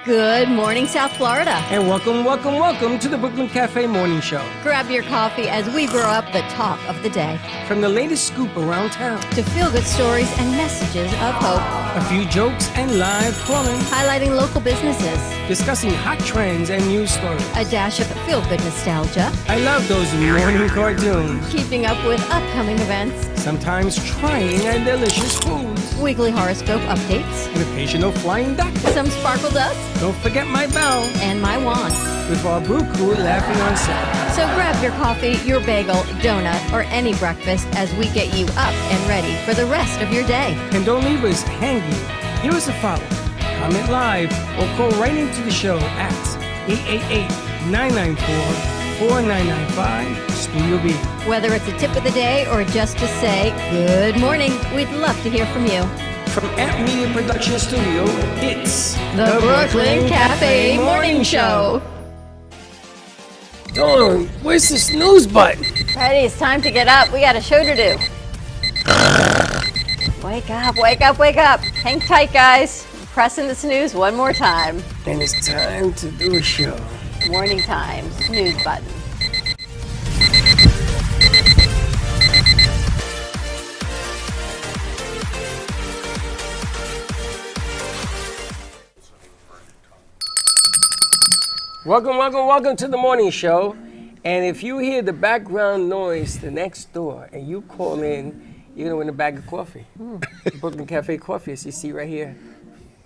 Good morning, South Florida. And welcome to the Brooklyn Cafe Morning Show. Grab your coffee as we brew up the talk of the day. From the latest scoop around town to feel-good stories and messages of hope. A few jokes and live calling. Highlighting local businesses. Discussing hot trends and news stories. A dash of feel-good nostalgia. I love those morning cartoons. Keeping up with upcoming events. Sometimes trying and delicious foods. Weekly horoscope updates. An occasional flying duck. Some sparkle dust. Don't forget my bell. And my wand. With our brew crew laughing on set. So grab your coffee, your bagel, donut, or any breakfast as we get you up and ready for the rest of your day. And don't leave us hanging. Give us a follow. Comment live or call right into the show at 888-994-4995 Studio B. Whether it's a tip of the day or just to say good morning, we'd love to hear from you. From Amp Media Production Studio, it's the Brooklyn Cafe Morning Show. Dawn, where's the snooze button? Freddie, it's time to get up. We got a show to do. Wake up, wake up, wake up. Hang tight, guys. Pressing the snooze one more time. And it's time to do a show. Morning time, snooze button. Welcome to the morning show. And if you hear the background noise the next door and you call in, you're going to win a bag of coffee. Brooklyn Cafe coffee, as you see right here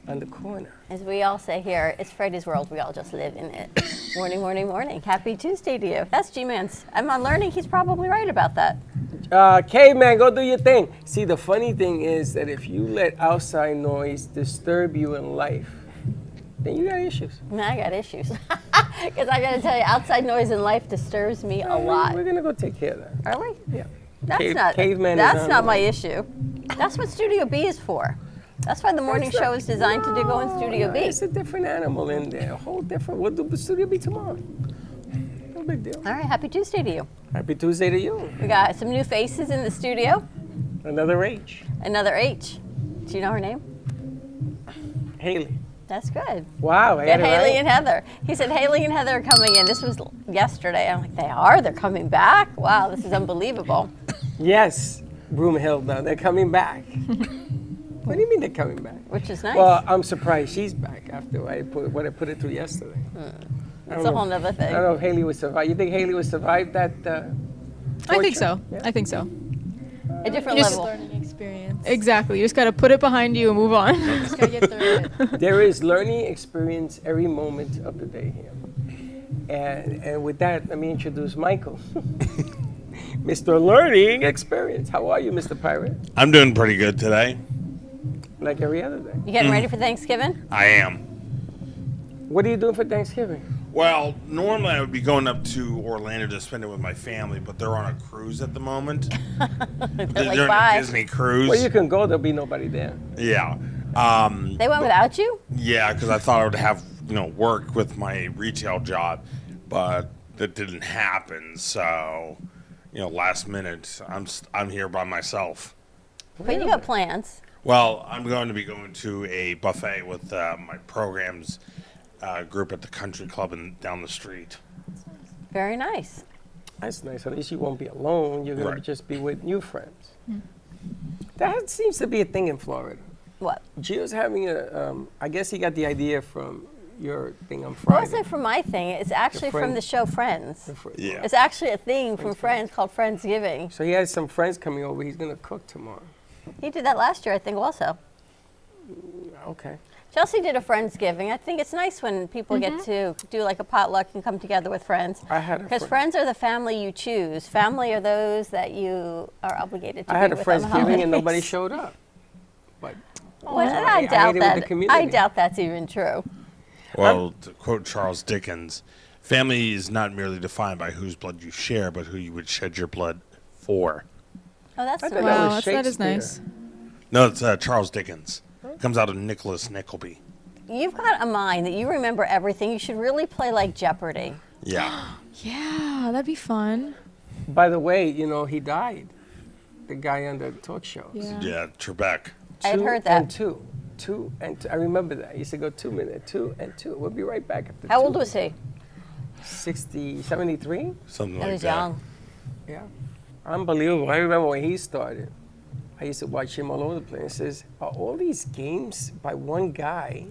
on the corner. As we all say here, it's Freddy's world. We all just live in it. Morning, morning, morning. Happy Tuesday to you. That's G-Man's. I'm on learning. He's probably right about that. Caveman, go do your thing. See, the funny thing is that if you let outside noise disturb you in life, then you got issues. I got issues. Because I got to tell you, outside noise in life disturbs me a lot. We're going to go take care of that. Are we? Yeah. That's not my issue. That's what Studio B is for. That's why the morning show is designed to go in Studio B. It's a different animal in there, a whole different. We'll do Studio B tomorrow. No big deal. All right, happy Tuesday to you. Happy Tuesday to you. We got some new faces in the studio. Another H. Another H. Do you know her name? Haley. That's good. Wow, I got it Haley right. and Heather. He said Haley and Heather are coming in. This was yesterday. I'm like, they are? They're coming back? Wow, this is unbelievable. Yes, Broomhill, they're coming back. What do you mean they're coming back? Which is nice. Well, I'm surprised she's back after what I put it through yesterday. That's a whole nother thing. I don't know if Haley would survive. You think Haley would survive that I think so. Yeah. I think so. A different Just level. Learning experience. Exactly. You just got to put it behind you and move on. Just gotta get through it. There is learning experience every moment of the day here. And with that, let me introduce Michael. Mr. Learning Experience. How are you, Mr. Pirate? I'm doing pretty good today. Like every other day. You getting ready for Thanksgiving? I am. What are you doing for Thanksgiving? Well, normally I would be going up to Orlando to spend it with my family, but they're on a cruise at the moment. They're on bye. a Disney cruise. Well, you can go. There'll be nobody there. Yeah. They went without you? Yeah, because I thought I would have, work with my retail job, but that didn't happen. So, last minute, I'm here by myself. But you got plans. Well, I'm going to be going to a buffet with my programs group at the country club down the street. Very nice. That's nice. At least you won't be alone. You're going Right. to just be with new friends. That seems to be a thing in Florida. What? Gio's having I guess he got the idea from your thing on Well, Friday. it's not from my thing. It's actually from friend. the show Friends. Yeah. It's actually a thing from Friends called Friendsgiving. So he has some friends coming over. He's going to cook tomorrow. He did that last year, I think, also. Okay. Chelsea did a Friendsgiving. I think it's nice when people get to do like a potluck and come together with friends. I had a Because friend- friends are the family you choose. Family are those that you are obligated to I had be a with on the Friendsgiving and nobody holidays. showed up. But Well, I I ate doubt it with that. the community. I doubt that's even true. Well, to quote Charles Dickens, family is not merely defined by whose blood you share, but who you would shed your blood for. Oh, that's I sweet. thought that Wow, was that is Shakespeare. nice. No, it's Charles Dickens. Comes out of Nicholas Nickleby. You've got a mind that you remember everything. You should really play like Jeopardy. Yeah. Yeah, that'd be fun. By the way, he died. The guy on the talk shows. Yeah. Yeah, Trebek. I had Two heard that. and two. 2 and 2. I remember that. I used to go 2 minutes, 2 and 2. We'll be right back after How 2. old was he? 73? Something He like was that. young. Yeah. Unbelievable. I remember when he started. I used to watch him all over the place. It says, are all these games by one guy?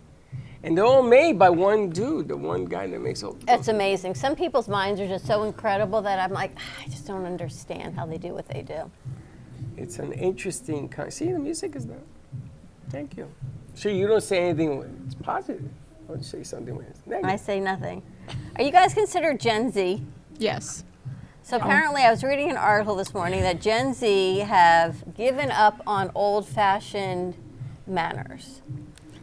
And they're all made by one dude, the one guy that makes all. It's amazing. Some people's minds are just so incredible that I'm like, I just don't understand how they do what they do. It's an interesting kind. See, the music is there. Thank you. So you don't say anything when it's positive. Or you say something when it's negative. I say nothing. Are you guys considered Gen Z? Yes. So apparently I was reading an article this morning that Gen Z have given up on old-fashioned manners.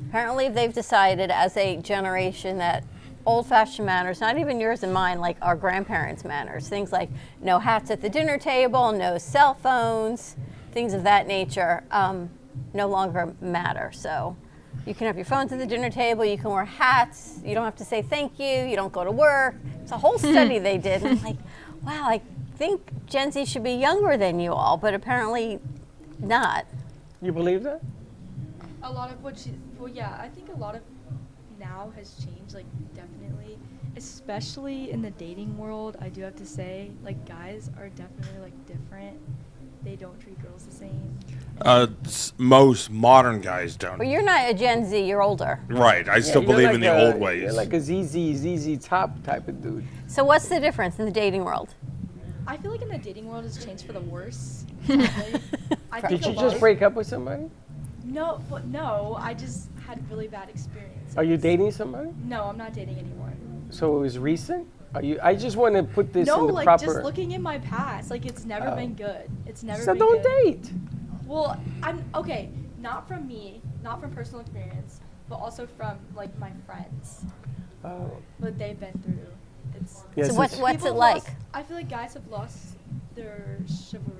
Apparently they've decided as a generation that old-fashioned manners, not even yours and mine, like our grandparents' manners, things like no hats at the dinner table, no cell phones, things of that nature, no longer matter. So you can have your phones at the dinner table, you can wear hats, you don't have to say thank you, you don't go to work. It's a whole study they did. And I'm like, wow, I think Gen Z should be younger than you all, but apparently not. You believe that? A lot of I think a lot of now has changed, like, definitely, especially in the dating world. I do have to say, like, guys are definitely, like, different. They don't treat girls the same. Most modern guys don't. But you're not a Gen Z, you're older. Right. I still you're believe like in the old You're ways. like a ZZ Top type of dude. So what's the difference in the dating world? I feel like in the dating world it's changed for the worse. Sadly. I think Did you a lot just of- break up with somebody? No, I just had really bad experiences. Are you dating somebody? No, I'm not dating anymore. So it was recent? Are you? I just want to put this No, in the like, proper. just looking in my past, like, it's never Oh. been good. It's never So been don't good. date. Well, I'm okay. Not from me, not from personal experience, but also from, like, my friends. Oh. What they've been through. It's Yes, So what's it's- it people like? lost- I feel like guys have lost their chivalry.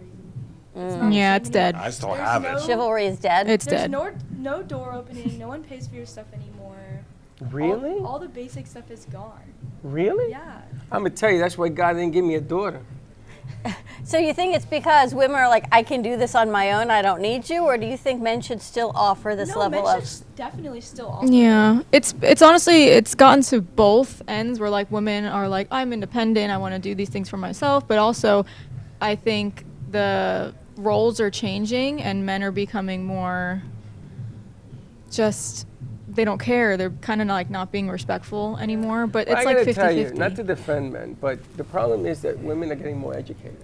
Yeah, it's dead. I still There's have no- it. Chivalry is dead. It's There's dead. no door opening. No one pays for your stuff anymore. Really? All the basic stuff is gone. Really? Yeah. I'm gonna tell you, that's why God didn't give me a daughter. So you think it's because women are like, I can do this on my own, I don't need you, or do you think men should still offer this No, level men of? should definitely still offer. Yeah, it's honestly it's gotten to both ends where like women are like I'm independent, I want to do these things for myself, but also I think the roles are changing and men are becoming more just they don't care. They're kind of like not being respectful anymore, but Well, it's I like gotta tell you, 50-50. not to defend men, but the problem is that women are getting more educated.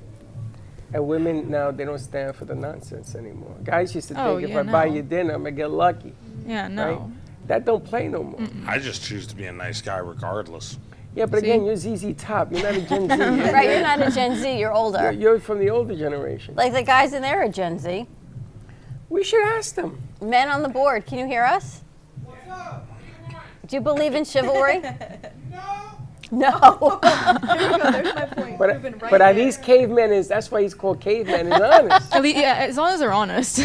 And women now, they don't stand for the nonsense anymore. Guys used to think Oh, if yeah, I buy no. you dinner, I'm gonna get lucky. Yeah, no. Right? That don't play no more. I just choose to be a nice guy regardless. Yeah, but See? again, you're ZZ Top. You're not a Gen Z. Right, you're not a Gen Z, you're older. You're from the older generation. Like the guys in there are Gen Z. We should ask them. Men on the board, can you hear us? Do you believe in chivalry? No. There we go. There's my point. Proven right But are there. these cavemen, that's why he's called caveman, is honest. At least, yeah, as long as they're honest.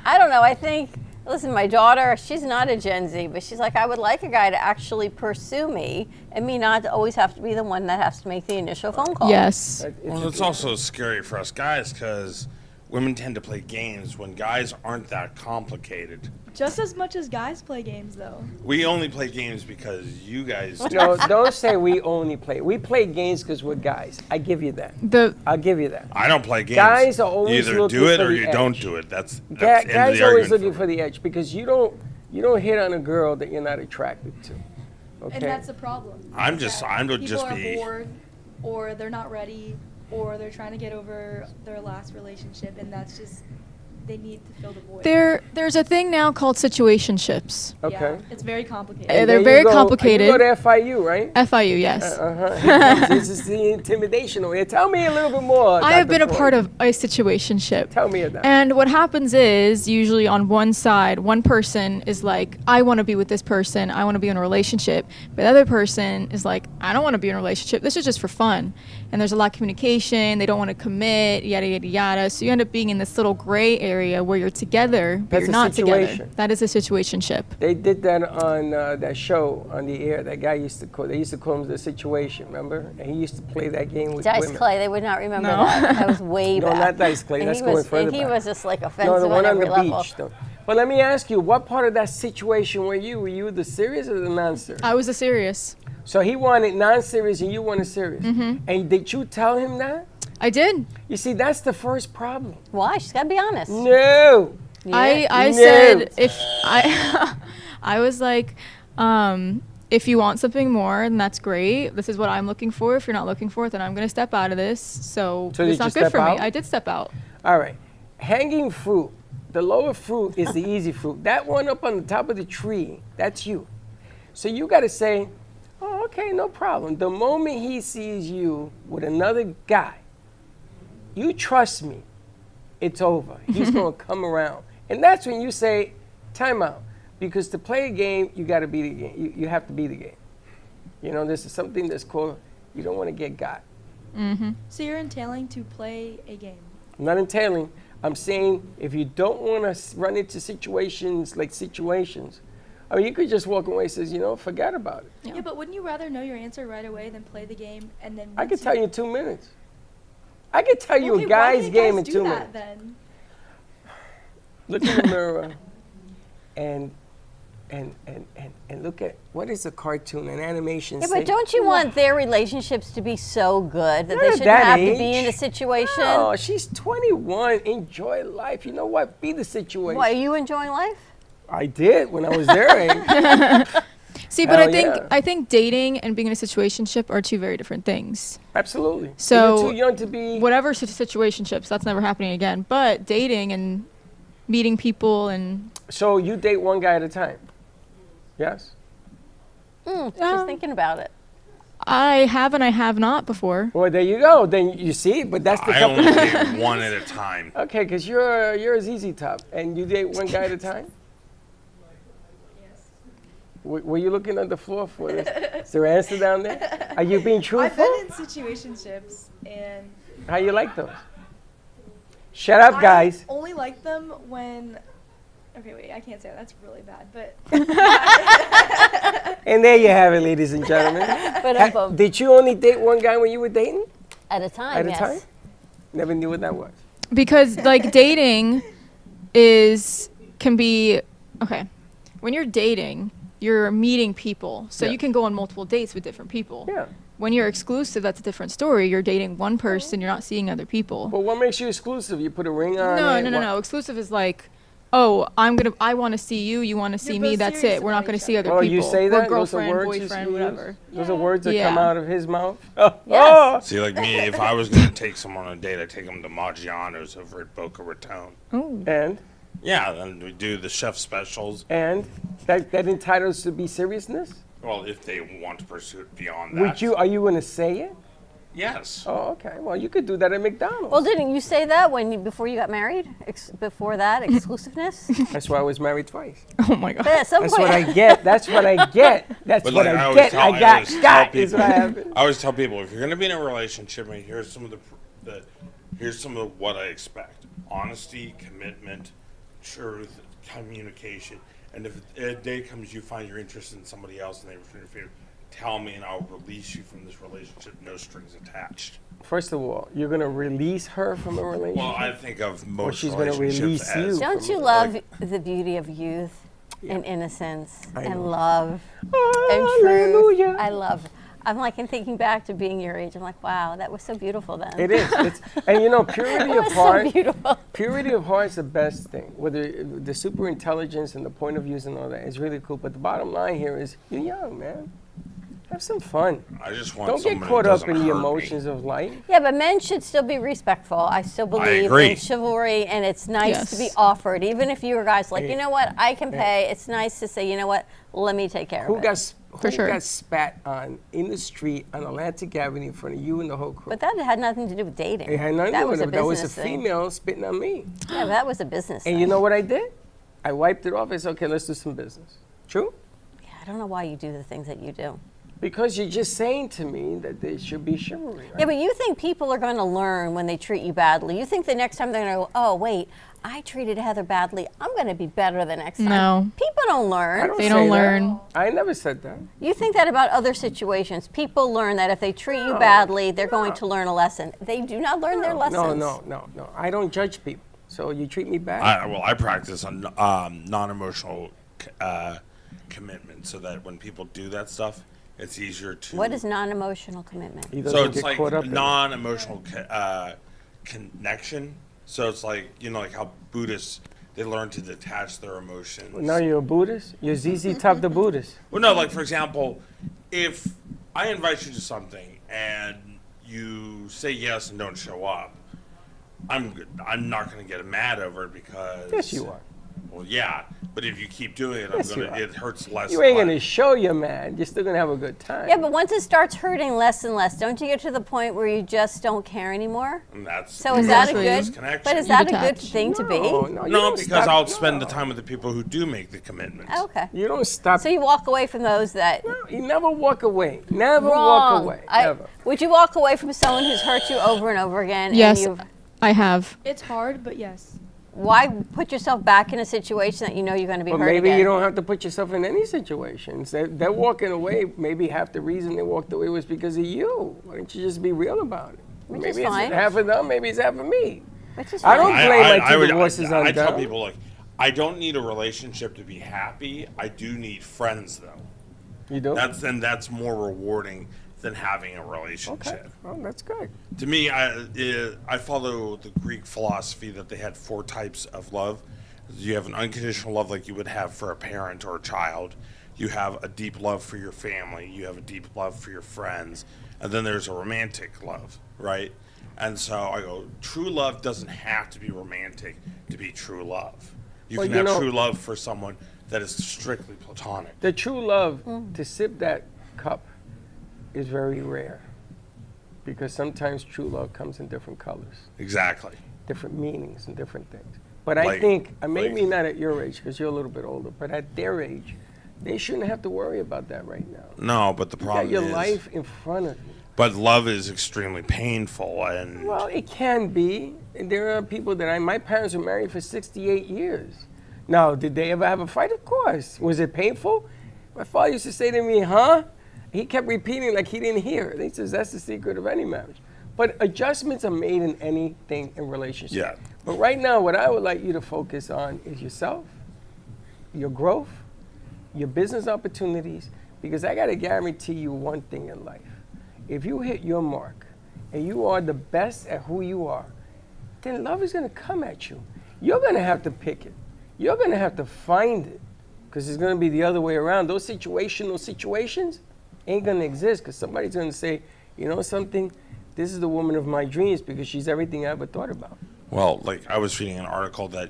I don't know. I think, listen, my daughter, she's not a Gen Z, but she's like, I would like a guy to actually pursue me and me not to always have to be the one that has to make the initial phone call. Yes. Well, it's also scary for us guys because women tend to play games when guys aren't that complicated. Just as much as guys play games, though. We only play games because you guys do. No, don't say we only play. We play games because we're guys. I give you that. I'll give you that. I don't play games. Guys are always you either looking do it for or the you edge. don't do it. That's the end Guys of the always argument looking for for me. the edge because you don't hit on a girl that you're not attracted to. Okay. And that's the problem. I'm is just- that I'm people just are be- bored, or they're not ready, or they're trying to get over their last relationship, and that's just they need to fill the void. There's a thing now called situationships. Okay. Yeah, it's very complicated. They're There you very go. complicated. You go to FIU, right? FIU, yes. This is the intimidation over here. Tell me a little bit more. I have Dr. been a Floyd. part of a situationship. Tell me about it. And what happens is, usually on one side, one person is like, I want to be with this person, I want to be in a relationship. But the other person is like, I don't want to be in a relationship, this is just for fun. And there's a lot of communication, they don't want to commit, yada, yada, yada. So you end up being in this little gray area where you're together, but That's you're a not together. situation. That is a situationship. They did that on that show on the air. That guy used to call. They used to call him the situation. Remember? And he used to play that game with Dice women. Clay, they would not remember No. that. That was way No, back. not Dice Clay. And Let's he go was, further and he back. was just like No, offensive the one on on every the level. beach. But let me ask you, what part of that situation were you? Were you the serious or the non-serious? I was a serious. So he wanted non-serious and you wanted serious. Mm-hmm. And did you tell him that? I did. You see, that's the first problem. Why? She's got to be honest. No. I No. said if I I was like, if you want something more, then that's great. This is what I'm looking for. If you're not looking for it, then I'm gonna step out of this. So did it's you not step good for out? me. I did step out. All right. Hanging fruit. The lower fruit is the easy fruit. That one up on the top of the tree, that's you. So you got to say, oh, okay, no problem. The moment he sees you with another guy, you trust me, it's over. He's going to come around. And that's when you say, time out. Because to play a game, you got to be the game. You have to be the game. You know, this is something that's called, you don't want to get got. So you're entailing to play a game. I'm not entailing. I'm saying if you don't want to run into situations like situations, I mean, you could just walk away and say, you know, forget about it. Yeah, but wouldn't you rather know your answer right away than play the game and then? I could once tell you in 2 minutes. I could tell you Okay, a why guy's can't game guys in do 2 that, minutes. Then? Look in the mirror and look at, what is a cartoon, an animation? Yeah, say? but don't you want their relationships to be so good that Not they at shouldn't that have to be age. in a situation? Oh, she's 21. Enjoy life. You know what? Be the situation. Why, are you enjoying life? I did when I was their age. See, but Hell I yeah. think dating and being in a situationship are two very different things. Absolutely. So, you're too young to be. Whatever situationships, that's never happening again. But dating and meeting people and So you date one guy at a time? Yes? Just thinking about it. I have and I have not before. Well, there you go. Then you see, but that's the I couple. only date one at a time. Okay, because you're a ZZ Top, and you date one guy at a time? Were you looking on the floor for this? Is there an answer down there? Are you being I've truthful? been in situationships and How you like those? Shut up, guys. I only like them when. Okay, wait, I can't say that. That's really bad, but And there you have it, ladies and gentlemen. But Did you only date one guy when you were dating? at a time, At a yes. time? Never knew what that was. Because like dating can be okay. When you're dating, you're meeting people. So Yeah. you can go on multiple dates with different people. Yeah. When you're exclusive, that's a different story. You're dating one person, you're not seeing other people. But what makes you exclusive? You put a ring on it? No. Exclusive is like, oh, I want to see you, you want to see me, both that's serious it. We're not about going each to see other Oh, people. you say We're that? Those are girlfriend, words you boyfriend, use? whatever. Those are words that come Yeah. out of his mouth? Oh. Yes. See, like me, if I was going to take someone on a date, I'd take them to Maggiano's over at Boca Raton. Oh. And Yeah, then we do the chef specials. that entitles to be seriousness? Well, if they want to pursue it beyond that. Are you going to say it? Yes. Oh, okay. Well, you could do that at McDonald's. Well, didn't you say that before you got married? Before that, exclusiveness? That's why I was married twice. Oh my god. But at some That's point, what I get. That's what I get. That's But what like, I always get. tell- I got always tell got is what people- happened. I always tell people, if you're going to be in a relationship, and here's some of here's some of what I expect: honesty, commitment, truth, communication. And if a day comes, you find you're interested in somebody else, and they interfere, tell me, and I'll release you from this relationship, no strings attached. First of all, you're going to release her from a relationship? Well, I think of most she's gonna relationships release as you. don't you love the beauty of youth and innocence I know. and love and truth? Hallelujah. I love it. I'm like, in thinking back to being your age, I'm like, wow, that was so beautiful then. It is. And you know, purity It of was heart. so beautiful. Purity of heart is the best thing. Whether the super intelligence and the point of views and all that is really cool. But the bottom line here is, you're young, man. Have some fun. I just want Don't get someone caught who up doesn't in the hurt me. emotions of life. Yeah, but men should still be respectful. I still believe agree. in chivalry, and it's nice to be Yes. offered. Even if you guys like, Hey. you know what, I can pay. It's nice to say, you know what, let me take care Who of it. got sure. got spat on in the street on Atlantic Avenue in front of you and the whole crew? But that had nothing to do with dating. It had nothing to that do was with a it. That was a business thing. female spitting on me. Yeah, but that was a business And thing. you know what I did? I wiped it off. I said, okay, let's do some business. True? Yeah, I don't know why you do the things that you do. Because you're just saying to me that there should be chivalry. Right? Yeah, but you think people are going to learn when they treat you badly. You think the next time they're going to go, oh, wait, I treated Heather badly. I'm going to be better the next time. No. People don't learn. I don't They say don't that. learn. I never said that. You think that about other situations. People learn that if they treat you badly, they're going to learn a lesson. They do not learn their lessons. No. I don't judge people. So you treat me bad? I practice on non-emotional commitment, so that when people do that stuff, it's easier to. What is non-emotional commitment? He So doesn't it's get like caught up in it. non-emotional connection. So it's like, like how Buddhists, they learn to detach their emotions. Now you're a Buddhist? You're ZZ Top the Buddhist. Well, no, like for example, if I invite you to something and you say yes and don't show up, I'm not going to get mad over it because. Yes, you are. Well, yeah, but if you keep doing it, Yes, you are. it hurts less. You ain't and gonna less. show you're mad. You're still gonna have a good time. Yeah, but once it starts hurting less and less, don't you get to the point where you just don't care anymore? And that's So is that a Exactly. good? disconnection. But is You that a good detach. thing to be? No, you No, don't because stop- I'll spend the no. time with the people who do make the commitments. Okay. You don't stop. So you walk away from those that. You never walk away. Never Wrong. walk away. Never. Would you walk away from someone who's hurt you over and over again? Yes, And I have. It's hard, but yes. why put yourself back in a situation that you know you're going to be But hurt maybe again? you don't have to put yourself in any situations. They're walking away. Maybe half the reason they walked away was because of you. Why don't you just be real about it? Which Maybe is fine. it's half of them. Maybe it's half of me. Which is I don't fine. blame my two divorces on I tell them. people, like, I don't need a relationship to be happy. I do need friends, though. You do? That's more rewarding than having a Okay. relationship. Well, that's good. To me, I follow the Greek philosophy that they had 4 types of love. You have an unconditional love like you would have for a parent or a child. You have a deep love for your family. You have a deep love for your friends. And then there's a romantic love, right? And so I go, true love doesn't have to be romantic to be true love. You Well, can you have know- true love for someone that is strictly platonic. The true love to sip that cup is very rare, because sometimes true love comes in different colors, Exactly. different meanings, and different things. But I Like- think, maybe like- not at your age, because you're a little bit older, but at their age, they shouldn't have to worry about that right now. No, but the You got problem your is, life in front of you. but love is extremely painful, and Well, it can be. And there are people that my parents were married for 68 years. Now, did they ever have a fight? Of course. Was it painful? My father used to say to me, huh? He kept repeating like he didn't hear. And he says that's the secret of any marriage. But adjustments are made in anything in relationship. Yeah. But right now, what I would like you to focus on is yourself, your growth, your business opportunities, because I got to guarantee you one thing in life. If you hit your mark and you are the best at who you are, then love is going to come at you. You're going to have to pick it. You're going to have to find it, because it's going to be the other way around. Those situations ain't going to exist, because somebody's going to say, you know something, this is the woman of my dreams because she's everything I ever thought about. well, like I was reading an article that,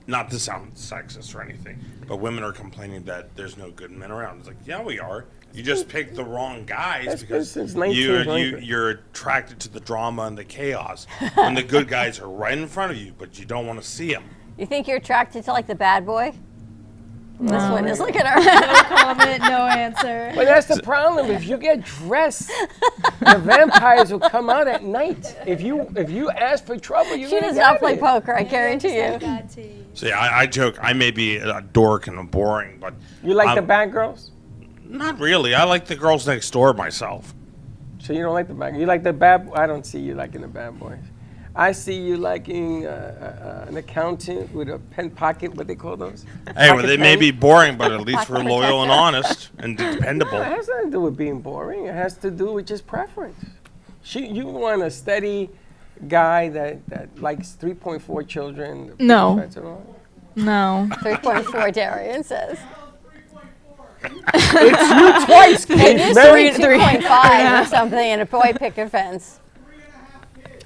not to sound sexist or anything, but women are complaining that there's no good men around. It's like, yeah, we are. You just picked the wrong guys That's been because since 1900. you're attracted to the drama and the chaos when the good guys are right in front of you, but you don't want to see them. You think you're attracted to like the bad boy? This one is looking at her. No comment, no answer. But that's the problem. If you get dressed, the vampires will come out at night. If you ask for trouble, you're She gonna does get not play it. poker, I Maybe guarantee just have you. bad taste. See, I joke, I may be a dork and boring, but You like the I'm- bad girls? Not really. I like the girls next door myself. So you don't like the bad. You like the bad. I don't see you liking the bad boys. I see you liking an accountant with a pen pocket. What they call those? Hey, well, Pocket they may pen? be boring, but at least we're Pocket loyal and protector. honest and dependable. No, it has nothing to do with being boring. It has to do with just preference. You want a steady guy that likes 3.4 children. No. That's all. No. 3.4, Darian says. It's you twice, It Kate. used to Mary. be 2.5 or something in a boy picket fence.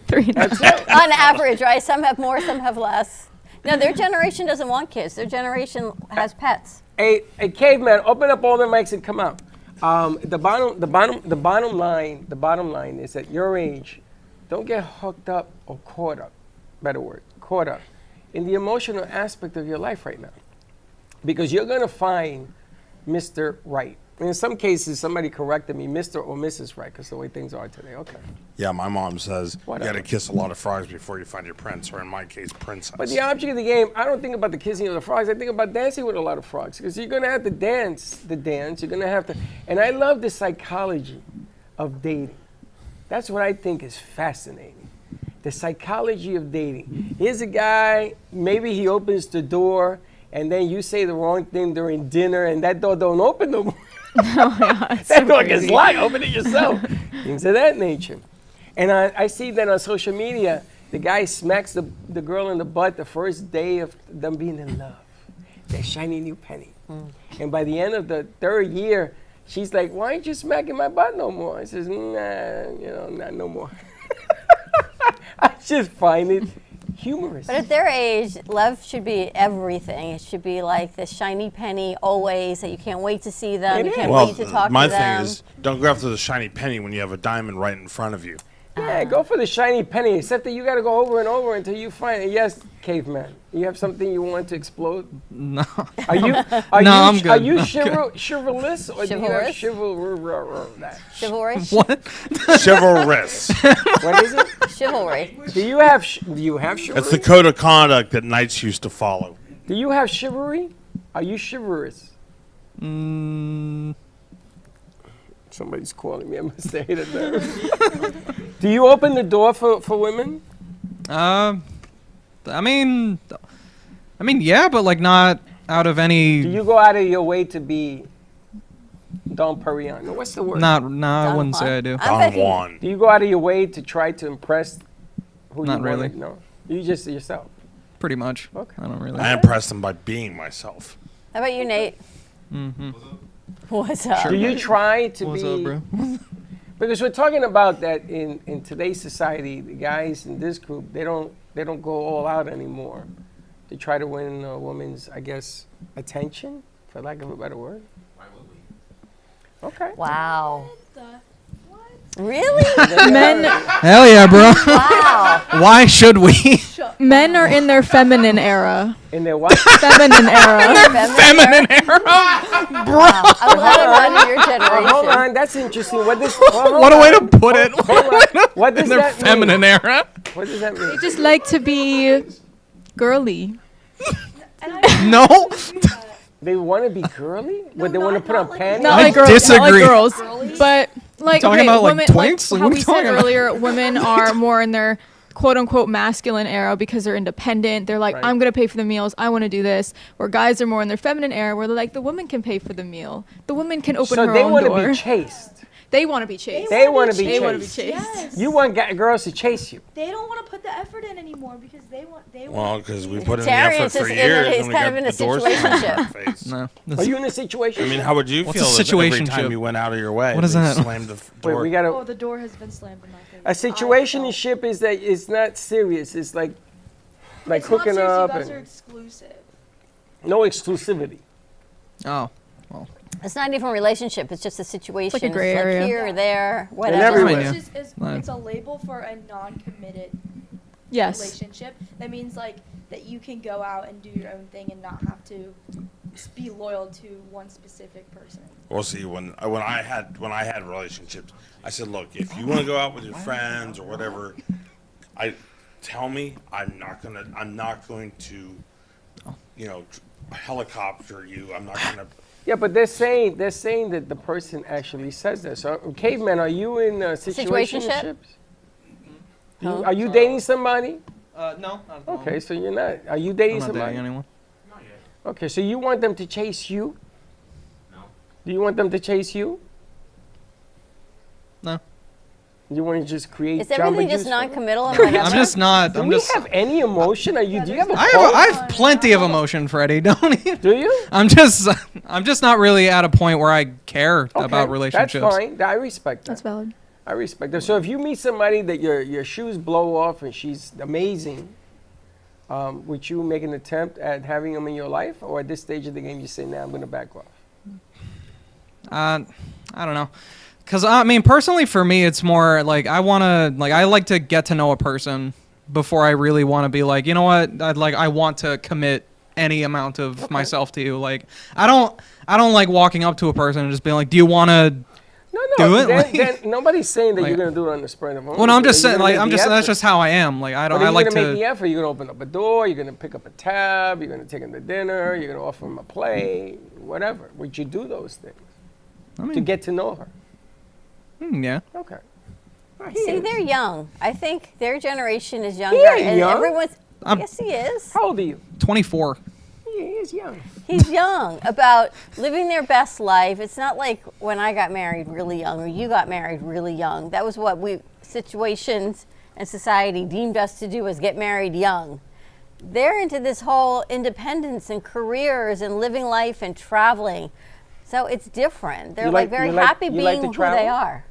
3.5. On average, right? Some have more, some have less. No, their generation doesn't want kids. Their generation has pets. Hey, caveman, open up all the mics and come out. The bottom line is at your age, don't get hooked up or caught up. Better word, caught up in the emotional aspect of your life right now, because you're gonna find Mr. Right. In some cases, somebody corrected me, Mr. or Mrs. Right, because the way things are today. Okay. Yeah, my mom says Whatever. you got to kiss a lot of frogs before you find your prince, or in my case, princess. But the object of the game, I don't think about the kissing of the frogs. I think about dancing with a lot of frogs, because you're going to have to dance the dance. You're going to have to. And I love the psychology of dating. That's what I think is fascinating. The psychology of dating. Here's a guy, maybe he opens the door, and then you say the wrong thing during dinner, and that door don't open no more. That door gets locked. Open it yourself. Things of that nature. And I see that on social media. The guy smacks the girl in the butt the first day of them being in love. That shiny new penny. And by the end of the third year, she's like, "Why aren't you smacking my butt no more?" I says, "Nah, not no more." I just find it humorous. But at their age, love should be everything. It should be like the shiny penny always, that you can't wait to see them. You can't wait to talk my to them. thing is, don't go after the shiny penny when you have a diamond right in front of you. Yeah, go for the shiny penny, except that you got to go over and over until you find it. Yes, caveman, you have something you want to explode? No. Are you? I'm good. Are you I'm good. chivalrous or do you have chivalry? Chivalry? What? Chivalrous. What is it? Chivalry. Do you have chivalry? That's the code of conduct that knights used to follow. Do you have chivalry? Are you chivalrous? Somebody's calling me. I must say that. Do you open the door for women? I mean, yeah, but like not out of any. Do you go out of your way to be Don Perignon? No, what's the word? I wouldn't say I do. Don Juan. Do you go out of your way to try to impress who Not you really. want? No, you just yourself. Pretty much. Okay. I don't really. I impressed them by being myself. How about you, Nate? Mm-hmm. What's up? Do you try to What's be? up, bro? Because we're talking about that in today's society, the guys in this group they don't go all out anymore to try to win a woman's, I guess, attention, for lack of a better word. Why would we? Okay. Wow. The what? Really? Men Hell yeah, bro. Wow. Why should we? men are in their feminine era. In their what? Feminine era. Feminine era. Wow. I'm glad I'm not in your generation. Hold on, that's interesting. What does? hold What a way on. to put it. What does In their that feminine mean? era. What does that mean? They just like to be girly. And I No. agree with that. They want to be girly, but they not- want to put not on like panties. Not I like girls. disagree. Not like girls. Girly? But like Talking okay, about, like, women, twinks? like What how are we we said talking about? earlier, women are more in their quote unquote masculine era because they're independent. They're like, Right. I'm gonna pay for the meals. I want to do this. Where guys are more in their feminine era, where they're like, the woman can pay for the meal. The woman can open So her they own want to door. be chased. They want to be chased. They want to be They want to be chased. chased. Yes. You want girls to chase you. They don't want to put the effort in anymore because they want. Well, because we put in the Terry effort is for just years he's and we kind got of in a the doors slammed in situationship. our face. No. Are you in a situation? I mean, how would you What's feel a if every situationship? time you went out of your way, What is they that? slammed the Wait, door? we gotta. Oh, the door has been slammed in my face. A situationship is that it's not serious. It's like It's hooking not serious, up You guys are and exclusive. no exclusivity. Oh. It's not even a relationship. It's just a situation. Like a gray it's area. Like here or there, And whatever. everywhere. It's, just, it's a label for a non-committed Yes. relationship. That means like that you can go out and do your own thing and not have to be loyal to one specific person. Well, see, when I had relationships, I said, look, if you want to go out with your friends or whatever, tell me. I'm not going to, helicopter you. I'm not gonna. Yeah, but they're saying that the person actually says that. So, caveman, are you in situationships? Are you dating somebody? No. Not at the Okay, so you're not. Are you dating I'm not somebody? dating anyone. Okay, so you want them to chase you? No. Do you want them to chase you? No. You want to just create? Is Jamba everything Juice just for them? non-committal and whatever? I'm just not. Do I'm we just. have any emotion? Do you have a I pulse? have plenty of emotion, Freddie. Don't you? Do you? I'm just not really at a point where I care about relationships. That's fine. I respect that. That's valid. I respect that. So if you meet somebody that your shoes blow off and she's amazing, would you make an attempt at having them in your life, or at this stage of the game you say, "Nah, I'm going to back off"? I don't know. Because, I mean, personally for me, it's more like I like to get to know a person before I really want to be like, you know what, I want to commit any amount of myself to you. Like, I don't like walking up to a person and just being like, do you want to do it? Then nobody's saying that like- you're going to do it on the spread of. Well, no, I'm just saying, like, that's just how I am. Like, I But like you're going to make to. the effort. You're going to open up a door. You're going to pick up a tab. You're going to take him to dinner. You're going to offer him a plate, whatever. Would you do those things I mean, to get to know her? yeah. Okay. See, they're young. I think their generation is He younger. ain't and young. everyone's. I'm- Yes, he is. How old are you? 24. Yeah, he is young. He's young about living their best life. It's not like when I got married really young or you got married really young. That was what situations and society deemed us to do, was get married young. They're into this whole independence and careers and living life and traveling. So it's different. They're You like like- very you like- happy you being like to who travel? they are.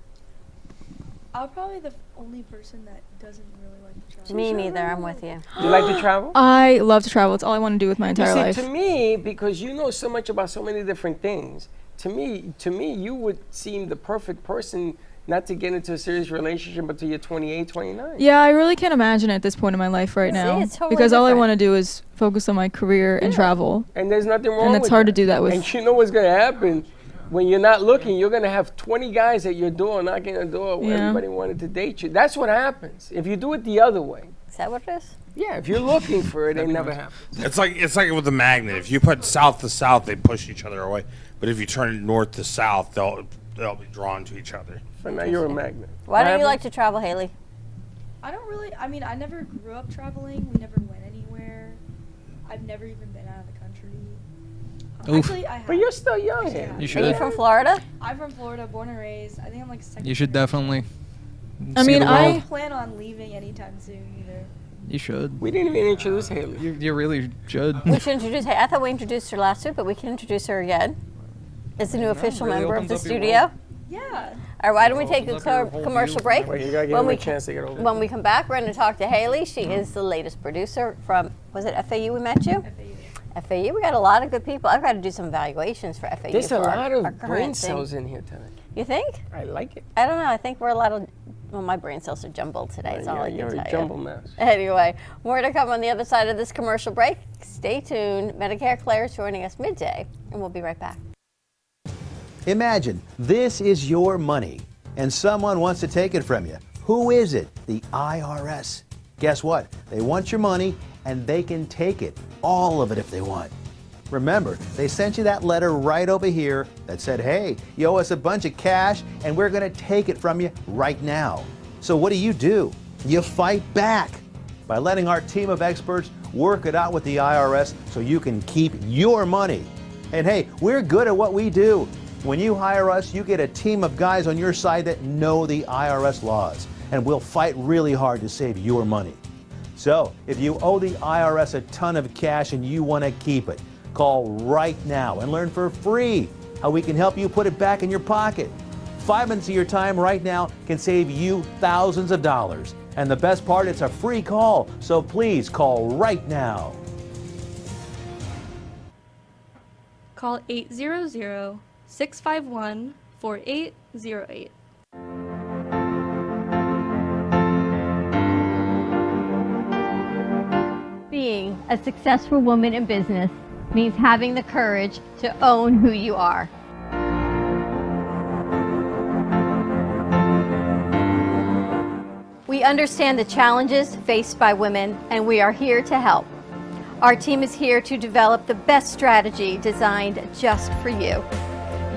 I'm probably the only person that doesn't really like to travel. Me neither. I'm with you. You like to travel? I love to travel. It's all I want to do with my entire You see, life. to me, because you know so much about so many different things, to me, you would seem the perfect person not to get into a serious relationship until you're 28, 29. Yeah, I really can't imagine at this point in my life right See, now it's totally because all I different. want to do is focus on my career and travel. And there's nothing wrong And with it's hard that. to do that with- And you know what's going to happen? When you're not looking, you're going to have 20 guys at your door knocking on the door where Yeah. everybody wanted to date you. That's what happens. If you do it the other way. Is that what it is? Yeah, if you're looking for it, it never happens. It's like with a magnet. If you put south to south, they push each other away. But if you turn it north to south, they'll be drawn to each other. But now you're a magnet. Why don't you What like to travel, Haley? I don't really. I mean, I never grew up traveling. We never went anywhere. I've never even been out of the country. Oof. Actually, I have. But you're still young Yeah. here. You Are you should. from Florida? I'm from Florida, born and raised. I think I'm like second. You should generation. definitely. I see mean, the I- world. don't plan on leaving anytime soon either. You should. We didn't even introduce Haley. You really should. We should introduce her. I thought we introduced her last week, but we can introduce her again. As the new official really member of opens the up your studio. world. Yeah. All right, why don't we take a Opens up your whole commercial view. break? Wait, you gotta give When him we a chance to get over When we come back, we're going to talk to Haley. She is the latest producer from, was it FAU we met you? FAU, we got a lot of good people. I've got to do some evaluations for FAU. There's a for lot our of current brain thing. cells in here tonight. You think? I like it. I don't know. I think we're a lot of, well, my brain cells are jumbled today. That's all I You're can a tell jumble you. mess. Anyway, more to come on the other side of this commercial break. Stay tuned. Medicare Claire is joining us midday, and we'll be right back. Imagine this is your money and someone wants to take it from you. Who is it? The IRS. Guess what? They want your money and they can take it, all of it if they want. Remember, they sent you that letter right over here that said, hey, you owe us a bunch of cash and we're going to take it from you right now. So what do? You fight back by letting our team of experts work it out with the IRS so you can keep your money. And hey, we're good at what we do. When you hire us, you get a team of guys on your side that know the IRS laws, and we'll fight really hard to save your money. So, if you owe the IRS a ton of cash and you want to keep it, call right now and learn for free how we can help you put it back in your pocket. 5 minutes of your time right now can save you thousands of dollars. And the best part, it's a free call, so please call right now. Call 800-651-4808. Being a successful woman in business means having the courage to own who you are. We understand the challenges faced by women, and we are here to help. Our team is here to develop the best strategy designed just for you.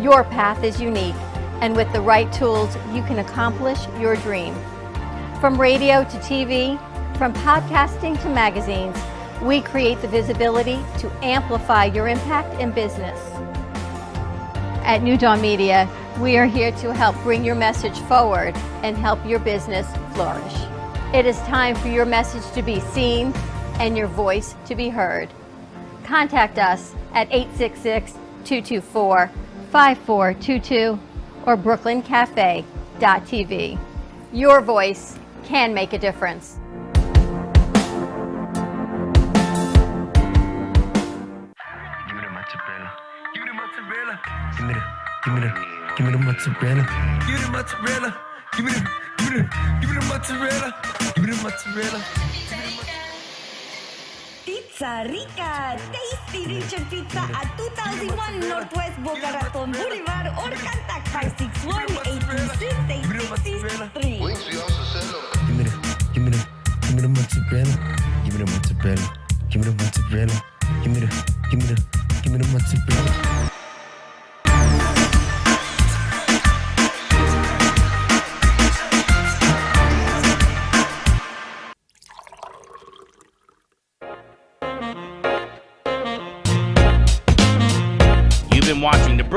Your path is unique, and with the right tools, you can accomplish your dream. From radio to TV, from podcasting to magazines, we create the visibility to amplify your impact in business. At New Dawn Media, we are here to help bring your message forward and help your business flourish. It is time for your message to be seen and your voice to be heard. Contact us at 866-224-5422 or brooklyncafe.tv. Your voice can make a difference. Give me the mozzarella. Give me the mozzarella. Give me the mozzarella. Give me the mozzarella. Pizza Rica, tasty Richard Pizza at 2001 Northwest Boca Raton Boulevard or contact 561-826-8663. Give me the mozzarella. Give me the mozzarella. Give me the mozzarella. Give me the mozzarella.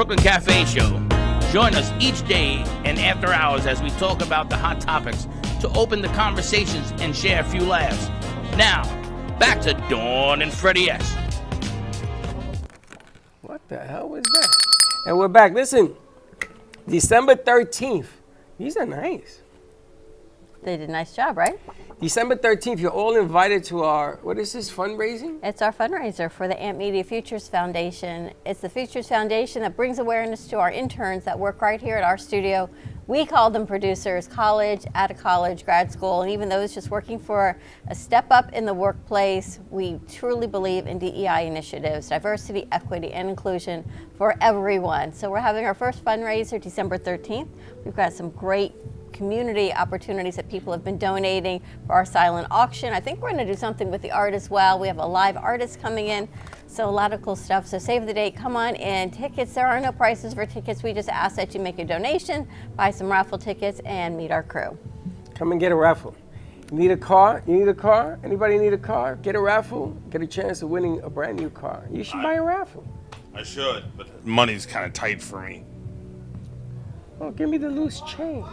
Brooklyn Cafe Show. Join us each day and after hours as we talk about the hot topics to open the conversations and share a few laughs. Now, back to Dawn and Freddie S. What the hell was that? And we're back. Listen, December 13th. These are nice. They did a nice job, right? December 13th, you're all invited to our, what is this, fundraising? It's our fundraiser for the Amp Media Futures Foundation. It's the Futures Foundation that brings awareness to our interns that work right here at our studio. We call them producers, college, out of college, grad school, and even those just working for a step up in the workplace. We truly believe in DEI initiatives, diversity, equity, and inclusion for everyone. So we're having our first fundraiser December 13th. We've got some great community opportunities that people have been donating for our silent auction. I think we're going to do something with the art as well. We have a live artist coming in, so a lot of cool stuff. So save the date, come on in. Tickets, there are no prices for tickets. We just ask that you make a donation, buy some raffle tickets, and meet our crew. Come and get a raffle. You need a car? You need a car? Anybody need a car? Get a raffle, get a chance of winning a brand new car. You should buy a raffle. I should, but money's kind of tight for me. Oh, give me the loose change.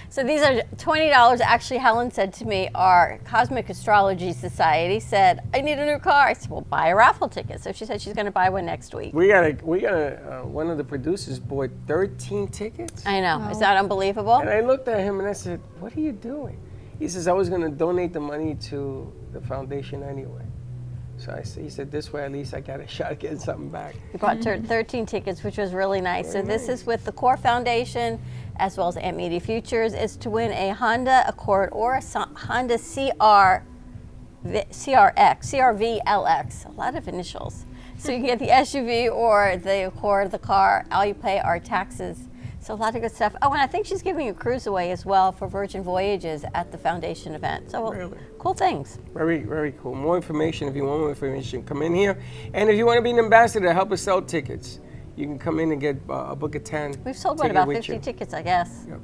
So these are $20. Actually, Helen said to me, our Cosmic Astrology Society said, I need a new car. I said, well, buy a raffle ticket. So she said she's going to buy one next week. We got one of the producers bought 13 tickets. I know. Wow. Is that unbelievable? And I looked at him and I said, what are you doing? He says, I was going to donate the money to the foundation anyway. So he said, this way at least I got a shot at getting something back. We bought 13 tickets, which was really nice. So this is with the Core Foundation, as well as Amp Media Futures, is to win a Honda Accord or a Honda CRV LX, a lot of initials. So you can get the SUV or the Accord, the car. All you pay are taxes. So a lot of good stuff. Oh, and I think she's giving a cruise away as well for Virgin Voyages at the foundation event. So really? Cool things. Very, very cool. More information, if you want more information, come in here. And if you want to be an ambassador to help us sell tickets, you can come in and get a book of 10. We've sold about 50 tickets, I guess. Yep.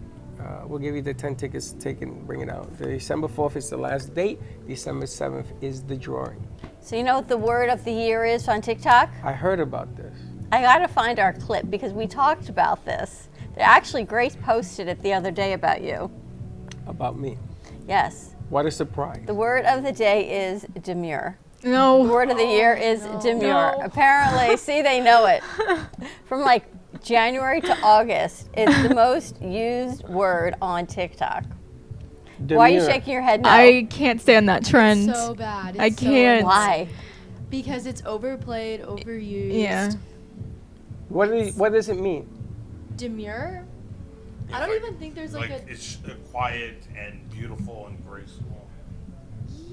We'll give you the 10 tickets, take and bring it out. December 4th is the last date. December 7th is the drawing. So you know what the word of the year is on TikTok? I heard about this. I got to find our clip because we talked about this. Actually, Grace posted it the other day about you. About me? Yes. What a surprise. The word of the day is demure. No. The word of the year is demure. No. Apparently, see, they know it. From like January to August, it's the most used word on TikTok. Demure. Why are you shaking your head no? I can't stand that trend. It's so bad. It's I can't. Why? Because it's overplayed, overused. Yeah. What does it mean? Demure? I don't even think there's like a... It's quiet and beautiful and graceful.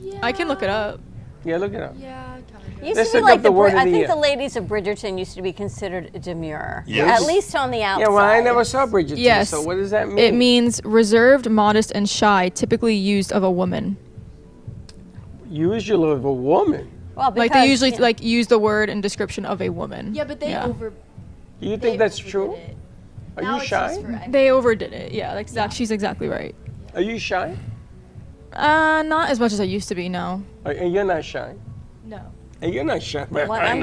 Yeah. I can look it up. Yeah, look it up. Yeah, kind of. Used to be like I think the ladies of Bridgerton used to be considered demure. Yes. At least on the outside. Yeah, well, I never saw Bridgerton. Yes. So what does that mean? It means reserved, modest, and shy, typically used of a woman. Usually of a woman? Well, because, like they usually like use the word in description of a woman. Yeah, but they You think that's true? Are you shy? They overdid it. Yeah, like she's exactly right. Are you shy? Not as much as I used to be. No. And you're not shy. No. And you're not shy. Well, I'm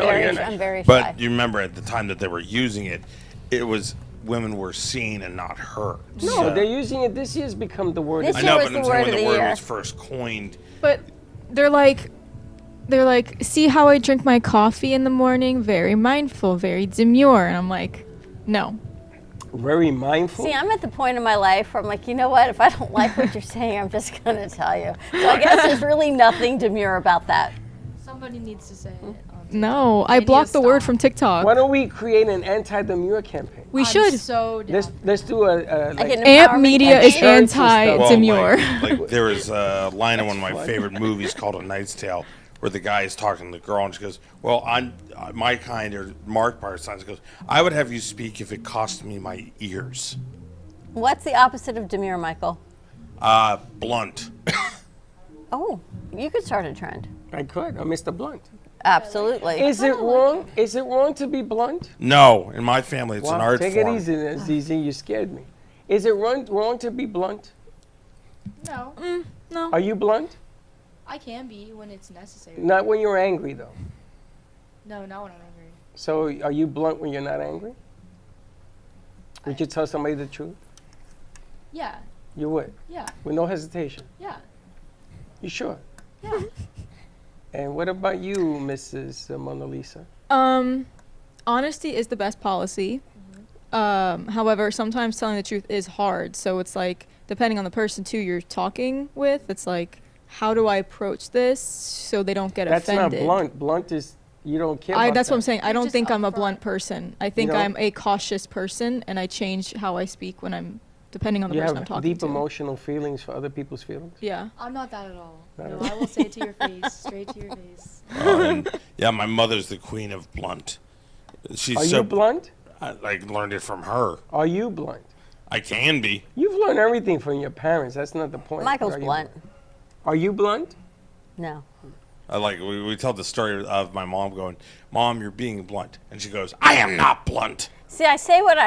very shy. But you remember at the time that they were using it, it was women were seen and not heard. No, they're using it. This year's become the word. This I year know, was but the I'm word saying of when the the word year. was first coined. But they're like, see how I drink my coffee in the morning? Very mindful, very demure. And I'm like, no. Very mindful? See, I'm at the point in my life where I'm like, you know what? If I don't like what you're saying, I'm just going to tell you. So I guess there's really nothing demure about that. Somebody needs to say it. No, I blocked the word from TikTok. Why don't we create an anti-demure campaign? We should. So down. Let's do a like Amp Media is anti-demure. Like there was a line in one of my favorite movies called A Knight's Tale, where the guy is talking to the girl and she goes, well, I'm my kind, or Mark Parsons goes, I would have you speak if it cost me my ears. What's the opposite of demure, Michael? Blunt. Oh, you could start a trend. I could. I'm Mr. Blunt. Absolutely. Is it wrong? Is it wrong to be blunt? No, in my family it's an art take form. It easy, Zizi. You scared me. Is it wrong to be blunt? No. No. Are you blunt? I can be when it's necessary. Not when you're angry, though. No, not when I'm angry. So are you blunt when you're not angry? Would you tell somebody the truth? Yeah. You would? Yeah. With no hesitation? Yeah. You sure? Yeah. And what about you, Mrs. Mona Lisa? Honesty is the best policy. However, sometimes telling the truth is hard. So it's like, depending on the person too you're talking with, it's like, how do I approach this so they don't get offended? That's not blunt. Blunt is, you don't care about That's that. what I'm saying. I don't just think I'm a upfront. blunt person. I think You know? I'm a cautious person, and I change how I speak when I'm, depending on the You person I'm have talking deep to. emotional feelings for other people's feelings? Yeah. I'm not that at all. Not No, at all. I will say it to your face, straight to your face. Yeah, my mother's the queen of blunt. She's Are so you blunt? I learned it from her. Are you blunt? I can be. You've learned everything from your parents. That's not the point. Michael's Are you blunt. Are you blunt? No. We tell the story of my mom going, "Mom, you're being blunt," and she goes, "I am not blunt." See, I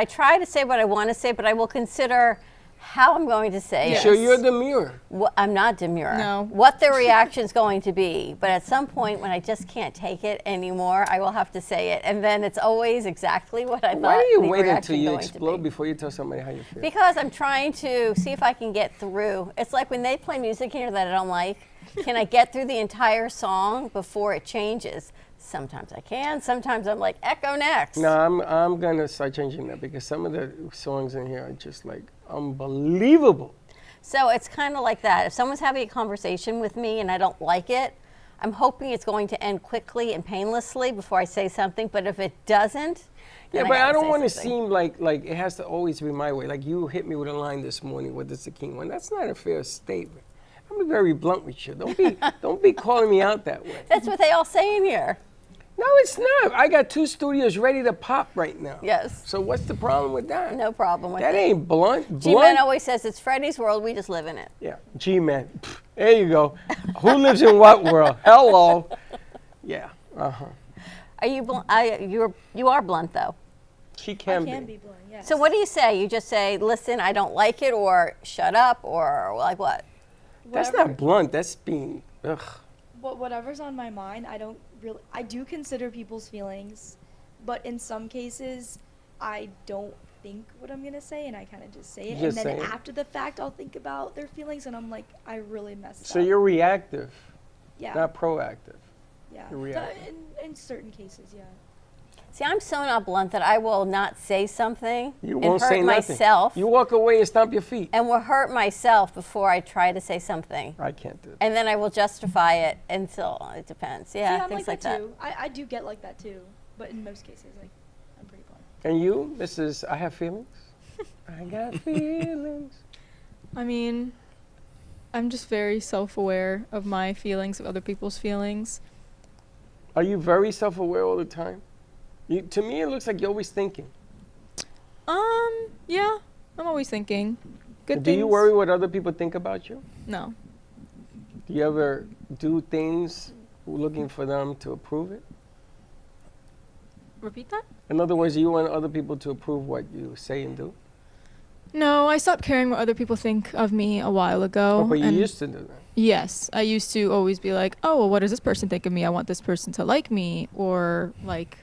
try to say what I want to say, but I will consider how I'm going to say it. So you're demure. I'm not demure. No. What their reaction's going to be, but at some point when I just can't take it anymore, I will have to say it, and then it's always exactly what I thought. Why do you the wait until reaction you going to explode be. before you tell somebody how you feel? Because I'm trying to see if I can get through. It's like when they play music here that I don't like. Can I get through the entire song before it changes? Sometimes I can. Sometimes I'm like, echo next. No, I'm gonna start changing that because some of the songs in here are just like unbelievable. So it's kind of like that. If someone's having a conversation with me and I don't like it, I'm hoping it's going to end quickly and painlessly before I say something. But if it doesn't, Yeah, then but I gotta don't say want to something. seem like it has to always be my way. Like you hit me with a line this morning, what does the king want? That's not a fair statement. I'm very blunt with you. Don't be calling me out that way. That's what they all say in here. No, it's not. I got 2 studios ready to pop right now. Yes. So what's the problem with that? No problem with That it. ain't blunt. G-Man always says it's Freddie's world. We just live in it. Yeah, G-Man. Pfft, there you go. Who lives in what world? Hello. Yeah. Uh-huh. Are you blunt? You are blunt though. She can, I can be blunt, yes. So what do you say? You just say, "Listen, I don't like it," or "Shut up," or like what? That's Whatever- not blunt. That's being. Ugh. Whatever's on my mind, I do consider people's feelings, but in some cases, I don't think what I'm gonna say, and I kind of just say it, Just and then say it. after the fact, I'll think about their feelings, and I'm like, I really messed up. So you're reactive, yeah, not proactive. yeah. you're reactive. In certain cases, yeah. See, I'm so not blunt that I will not say something You and won't hurt say nothing. myself, You walk away and stomp your feet. and will hurt myself before I try to say something, I can't do that. and then I will justify it until it depends. Yeah, See, I'm things like that too. I do get like that too, but in most cases, like, I'm pretty blunt. And you, Mrs. I have feelings? I got feelings. I mean, I'm just very self-aware of my feelings, of other people's feelings. Are you very self-aware all the time? To me, it looks like you're always thinking. Yeah, I'm always thinking. Good Do things. you worry what other people think about you? No. Do you ever do things looking for them to approve it? Repeat that? In other words, you want other people to approve what you say and do? No, I stopped caring what other people think of me a while ago. But you and used to do that. Yes, I used to always be like, oh, well, what does this person think of me? I want this person to like me. Or like,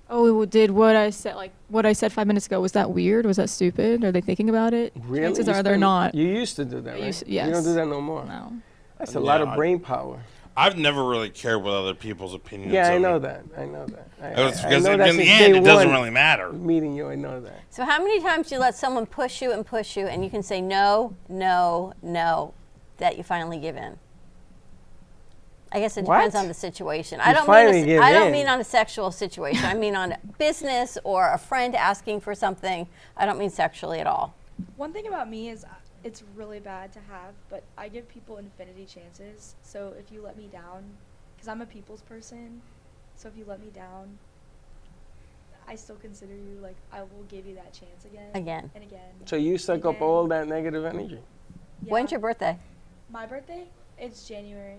oh, did what I said 5 minutes ago, was that weird? Was that stupid? Are they thinking about it? Really? Chances You are they're spend- not. You used to do that, right? Yes. You don't do that no more. No. That's a lot of Yeah, brain power. I've never really cared what other people's opinions. Yeah, I of know it. that. I know that. It's I because know in that the since end, day it doesn't one, really matter. Meeting you, I know that. So how many times do you let someone push you, and you can say no, no, no, that you finally give in? I guess it depends What? on the situation. You finally give I don't in. mean on a sexual situation. I mean on business or a friend asking for something. I don't mean sexually at all. One thing about me is it's really bad to have, but I give people infinity chances. So if you let me down, because I'm a people's person, so if you let me down, I still consider you, like, I will give you that chance again. Again. And again. So you suck up Again. all that negative energy. Yeah. When's your birthday? My birthday? It's January.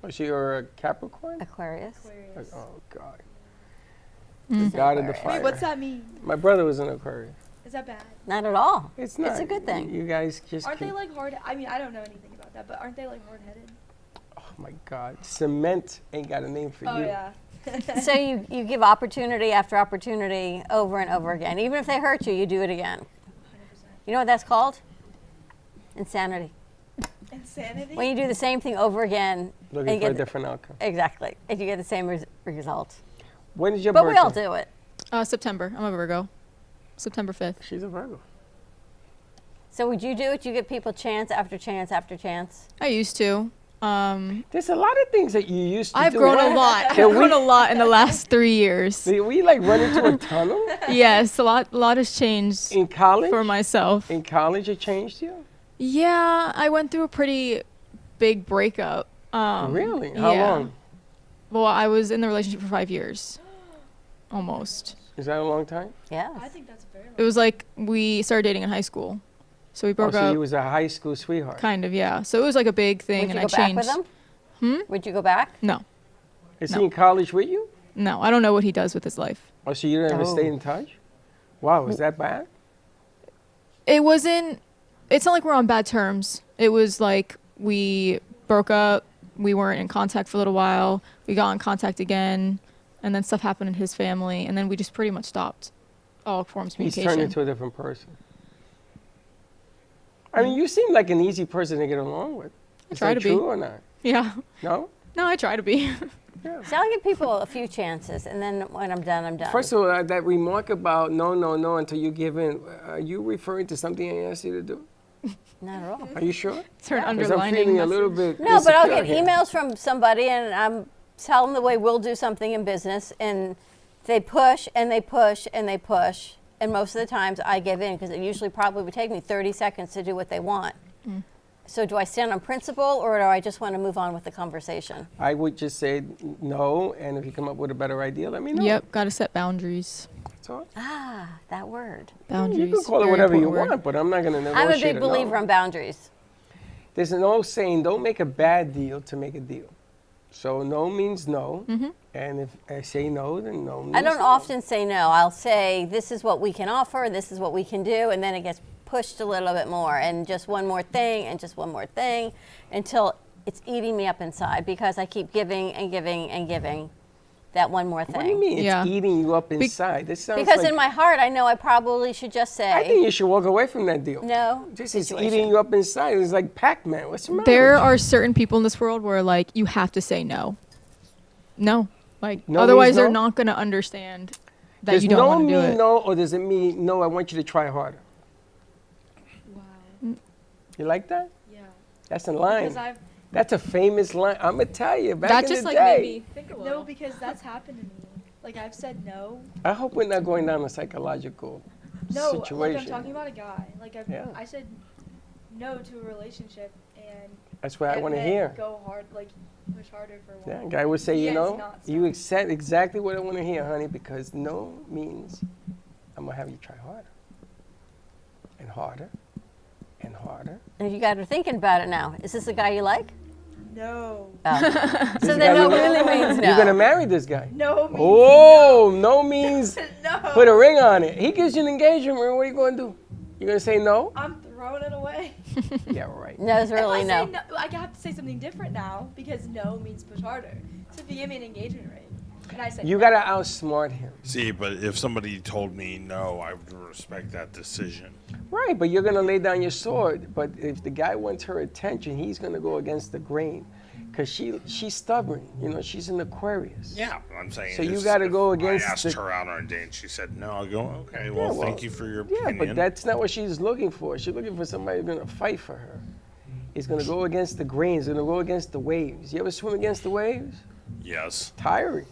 Oh, so you're a Capricorn? Aquarius. Aquarius. Oh, God. The God of the fire. Wait, what's that mean? My brother was an Aquarius. Is that bad? Not at all. It's not. It's a good thing. You guys just Aren't keep, they like hard? I mean, I don't know anything about that, but aren't they like hard-headed? oh, my God. Cement ain't got a name for Oh you. yeah. So you give opportunity after opportunity over and over again. Even if they hurt you, you do it again. 100%. You know what that's called? Insanity. Insanity? When you do the same thing over again. Looking and for a get different outcome. Exactly. And you get the same result. When is your But birthday? we all do it. September. I'm a Virgo. September 5th. She's a Virgo. So would you do it? You give people chance after chance after chance? I used to. There's a lot of things that you used to I've do. grown a lot. I've grown a lot in the last 3 years. Did we like run into a tunnel? Yes, a lot has changed In college? for myself. In college, it changed you? Yeah, I went through a pretty big breakup. Really? How yeah. long? Well, I was in the relationship for 5 years. Almost. Is that a long time? Yes. I think that's very long. It was like we started dating in high school. So we broke So up. you was a high school sweetheart. Kind of, yeah. So it was like a big thing, Would and you I go changed. back with him? Would you go back? No, Is No. he in college with you? no, I don't know what he does with his life. Oh, so you didn't ever stay in touch? Wow, was that bad? It wasn't. It's not like we're on bad terms. It was like we broke up. We weren't in contact for a little while. We got in contact again, and then stuff happened in his family, and then we just pretty much stopped all forms of He's communication. turned into a different person. I mean, you seem like an easy person to get along with. Is try that to be. true or not? Yeah. No? No, I try to be. So I'll give people a few chances, and then when I'm done, I'm done. First of all, that remark about no until you give in, are you referring to something I asked you to do? Not at all. Are you sure? It's her Because I'm underlining feeling a message. little bit No, but I'll insecure get here. emails from somebody, and I'm tell them the way we'll do something in business, and they push and they push and they push, and most of the times I give in because it usually probably would take me 30 seconds to do what they want. So do I stand on principle, or do I just want to move on with the conversation? I would just say no, and if you come up with a better idea, let me know. Yep, got to set boundaries. That's all. Ah, that word. Boundaries. You can call it very whatever you important word. want, but I'm not going to I'm negotiate. a big believer in boundaries. There's an old saying, don't make a bad deal to make a deal. So no means no, and if I say no, then no means I don't no. often say no. I'll say, this is what we can offer, this is what we can do, and then it gets pushed a little bit more, and just one more thing, and just one more thing, until it's eating me up inside because I keep giving and giving and giving that one more thing. What do you mean? Yeah. It's eating you up inside. This sounds Because like, in my heart, I know I probably should just say, I think you should walk away from that deal. no. This is situation. eating you up inside. It's like Pac-Man. What's the matter There with you? are certain people in this world where like you have to say no. No. Like No otherwise means they're no? not going to understand that Does you don't no want to do mean it. no, or does it mean no, I want you to try harder? Wow. You like that? Yeah. That's a line. Because I've That's a famous line. I'm going to tell you. Back That in just the like day. made me think a little. no, because that's happened to me. Like I've said no. I hope we're not going down a psychological No, situation. like I'm talking about a guy. Like Yeah. I said no to a relationship, and That's what I it want to meant hear. Go hard, like push harder for a while. Yeah, guy would say, you Yes, know, not you accept exactly what I want to hear, honey, because no means I'm going to have you try harder and harder and harder. And you got her thinking about it now. Is this a guy you like? No. Oh. This So guy then no you- really means no. You're going to marry this guy. No means Oh, no means no. put a ring on it. He gives you an engagement ring. What are you going to do? You're going to say no? I'm throwing it away. Yeah, right. No's really if I no. say no, I have to say something different now because no means push harder. So if you give me an engagement ring, and I say You no, got to outsmart him. See, but if somebody told me no, I would respect that decision. Right, but you're going to lay down your sword. But if the guy wants her attention, he's going to go against the grain. Because she's stubborn. You know, she's an Aquarius. Yeah, but I'm saying. So you is gotta if go against I asked the- her out on a date and she said no. I go, okay, Yeah, well, thank you for your Yeah, opinion. but that's not what she's looking for. She's looking for somebody who's going to fight for her. He's going to go against the grains. He's going to go against the waves. You ever swim against the waves? Yes, Tiring.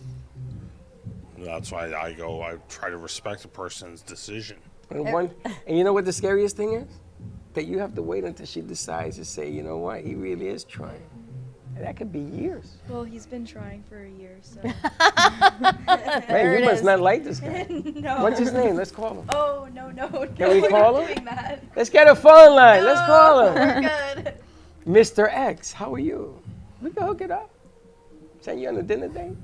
that's why I go. I try to respect a person's decision. And you know what the scariest thing is? That you have to wait until she decides to say, you know what, he really is trying. And that could be years. Well, he's been trying for a year, so. Man, you must not like this guy. No. What's his name? Let's call him. Oh, no. Can we we're call not him? doing that. Let's get a phone line. Let's call him. We're good. Mr. X, how are you? We can hook it up. Send you on a dinner date.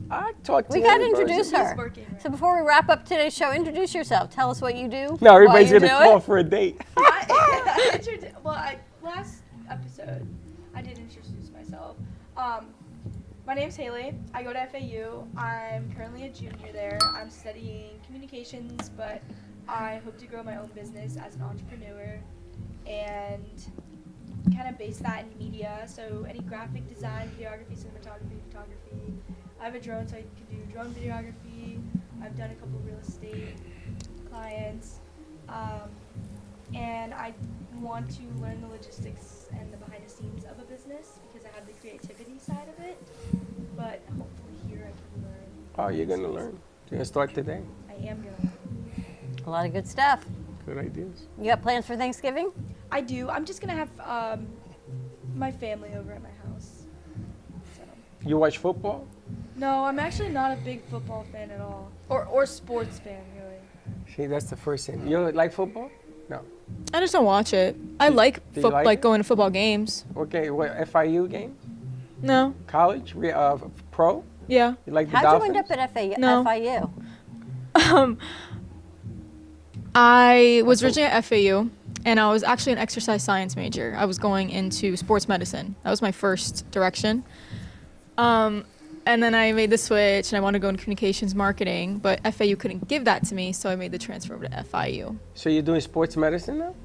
I talk to We you got to in person. introduce her. working right So before we wrap up today's show, introduce yourself. Tell us what you do. No, why everybody's you going to do call it. for a date. Last episode, I did introduce myself. My name's Haley. I go to FAU. I'm currently a junior there. I'm studying communications, but I hope to grow my own business as an entrepreneur and kind of base that in media. So any graphic design, videography, cinematography, photography. I have a drone, so I can do drone videography. I've done a couple real estate clients. And I want to learn the logistics and the behind the scenes of a business because I have the creativity side of it. But hopefully here I can learn. Oh, you're going to learn. You're going to start today. I am going to learn. A lot of good stuff. Good ideas. You got plans for Thanksgiving? I do. I'm just going to have my family over at my house. So. You watch football? No, I'm actually not a big football fan at all. Or sports fan, really. See, that's the first thing. You like football? No. I just don't watch it. I like do you like it? going to football games. Okay, what, FIU game? No. College? Pro? Yeah. You like the How'd you Dolphins? end up at No. FIU? I was originally at FAU, and I was actually an exercise science major. I was going into sports medicine. That was my first direction. And then I made the switch, and I wanted to go in communications marketing, but FAU couldn't give that to me, so I made the transfer over to FIU. So you're doing sports medicine now?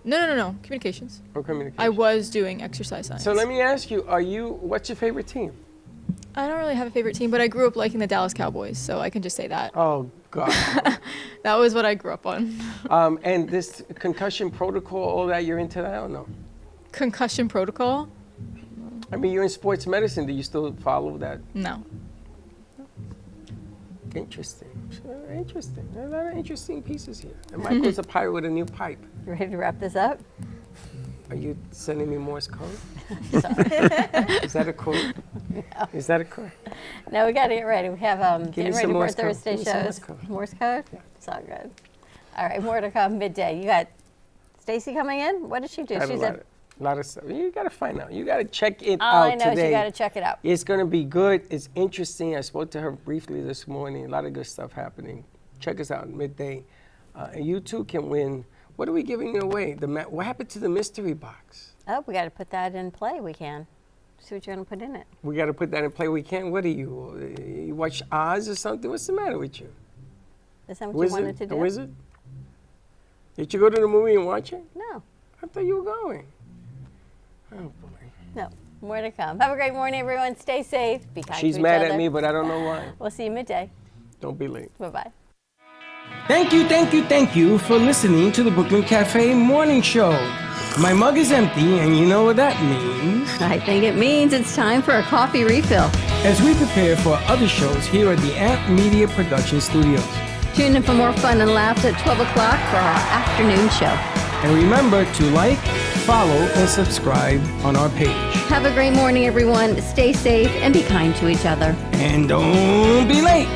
No. Communications. Or communication? I was doing exercise science. So let me ask you, what's your favorite team? I don't really have a favorite team, but I grew up liking the Dallas Cowboys, so I can just say that. Oh, God. That was what I grew up on. And this concussion protocol, all that, you're into that or no? Concussion protocol? I mean, you're in sports medicine. Do you still follow that? No. Interesting. Interesting. There are a lot of interesting pieces here. And Michael's a pirate with a new pipe. You ready to wrap this up? Are you sending me Morse code? Sorry. Is that a code? No. Is that a code? No, we got to get ready. We have Give me getting some ready for Morse code. Thursday Give me some shows. Morse code. Morse code? Yeah. It's all good. All right, more to come midday. You got Stacy coming in? What did she do? Got She's a lot of stuff. You got to find out. You got to check it all out I know today. is you got to check it out. It's going to be good. It's interesting. I spoke to her briefly this morning. A lot of good stuff happening. Check us out midday. And you too can win. What are we giving away? What happened to the mystery box? Oh, we got to put that in play. We can. See what you're going to put in it. We got to put that in play. We can't. What are you? You watch Oz or something? What's the matter with you? Is that what you wanted to do? A wizard? Did you go to the movie and watch it? No. I thought you were going. Oh, boy. No. More to come. Have a great morning, everyone. Stay safe. Be kind She's to each mad other. at me, but I don't know why. We'll see you midday. Don't be late. Bye-bye. Thank you for listening to the Brooklyn Cafe Morning Show. My mug is empty, and you know what that means. I think it means it's time for a coffee refill. As we prepare for other shows here at the Amp Media Production Studios. Tune in for more fun and laughs at 12 o'clock for our afternoon show. And remember to like, follow, and subscribe on our page. Have a great morning, everyone. Stay safe and be kind to each other. And don't be late.